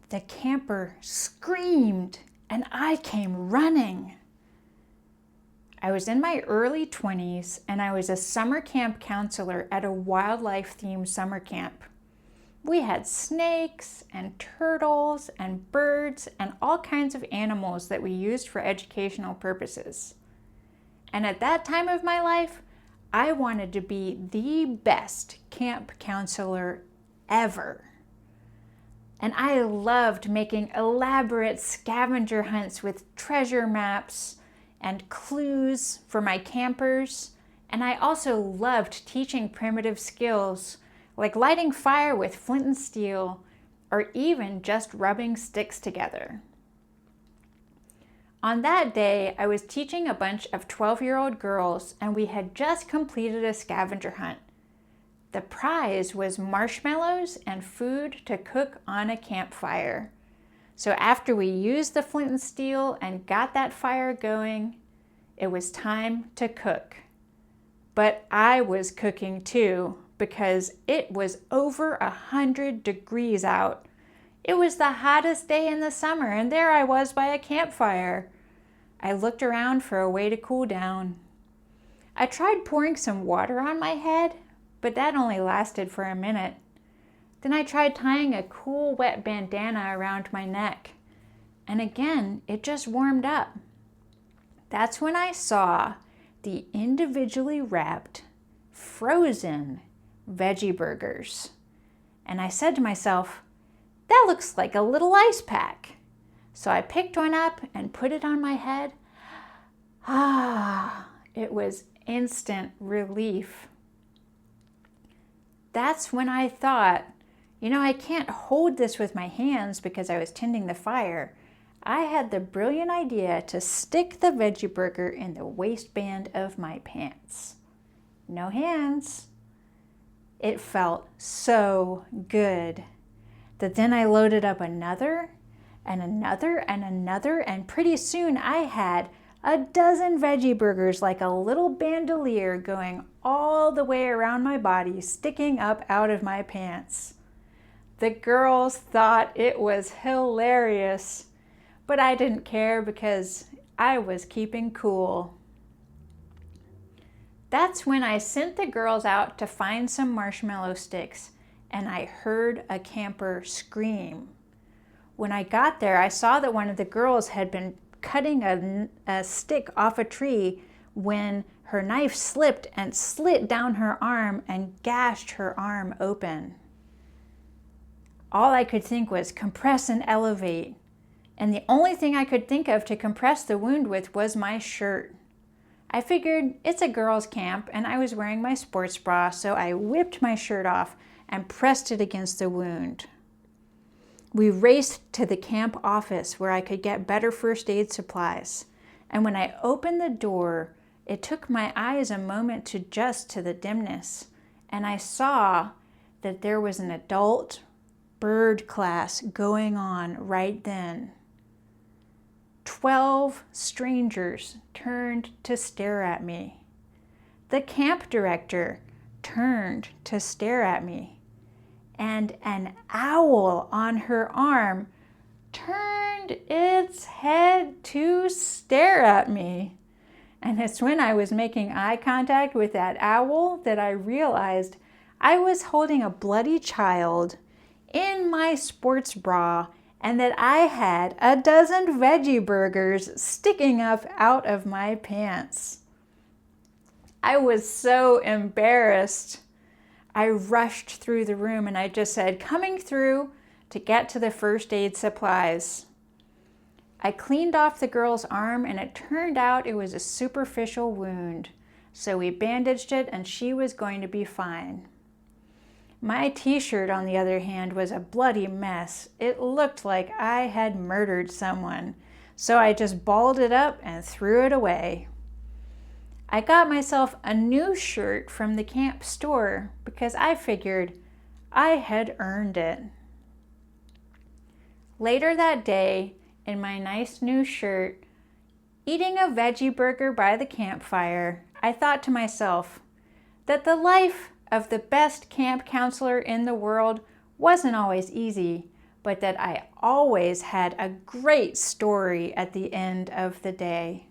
the camper screamed and I came running. I was in my early 20s and I was a summer camp counselor at a wildlife-themed summer camp. We had snakes and turtles and birds and all kinds of animals that we used for educational purposes. And at that time of my life, I wanted to be the best camp counselor ever. And I loved making elaborate scavenger hunts with treasure maps and clues for my campers. And I also loved teaching primitive skills like lighting fire with flint and steel, or even just rubbing sticks together. On that day, I was teaching a bunch of 12-year-old girls, and we had just completed a scavenger hunt. The prize was marshmallows and food to cook on a campfire. So after we used the flint and steel and got that fire going, it was time to cook. But I was cooking too, because it was over 100 degrees out. It was the hottest day in the summer, and there I was by a campfire. I looked around for a way to cool down. I tried pouring some water on my head, but that only lasted for a minute. Then I tried tying a cool wet bandana around my neck, and again, it just warmed up. That's when I saw the individually wrapped, frozen veggie burgers. And I said to myself, that looks like a little ice pack. So I picked one up and put it on my head. It was instant relief. That's when I thought, I can't hold this with my hands because I was tending the fire. I had the brilliant idea to stick the veggie burger in the waistband of my pants. No hands. It felt so good that then I loaded up another and another and another, and pretty soon I had a dozen veggie burgers like a little bandolier going all the way around my body, sticking up out of my pants. The girls thought it was hilarious, but I didn't care because I was keeping cool. That's when I sent the girls out to find some marshmallow sticks, and I heard a camper scream. When I got there, I saw that one of the girls had been cutting a stick off a tree when her knife slipped and slit down her arm and gashed her arm open. All I could think was compress and elevate, and the only thing I could think of to compress the wound with was my shirt. I figured it's a girls' camp and I was wearing my sports bra, so I whipped my shirt off and pressed it against the wound. We raced to the camp office where I could get better first aid supplies. And when I opened the door, it took my eyes a moment to adjust to the dimness. And I saw that there was an adult bird class going on right then. 12 strangers turned to stare at me. The camp director turned to stare at me. And an owl on her arm turned its head to stare at me. And it's when I was making eye contact with that owl that I realized I was holding a bloody child in my sports bra and that I had a dozen veggie burgers sticking up out of my pants. I was so embarrassed. I rushed through the room and I just said, coming through to get to the first aid supplies. I cleaned off the girl's arm and it turned out it was a superficial wound. So we bandaged it and she was going to be fine. My t-shirt, on the other hand, was a bloody mess. It looked like I had murdered someone. So I just balled it up and threw it away. I got myself a new shirt from the camp store because I figured I had earned it. Later that day, in my nice new shirt, eating a veggie burger by the campfire, I thought to myself that the life of the best camp counselor in the world wasn't always easy, but that I always had a great story at the end of the day.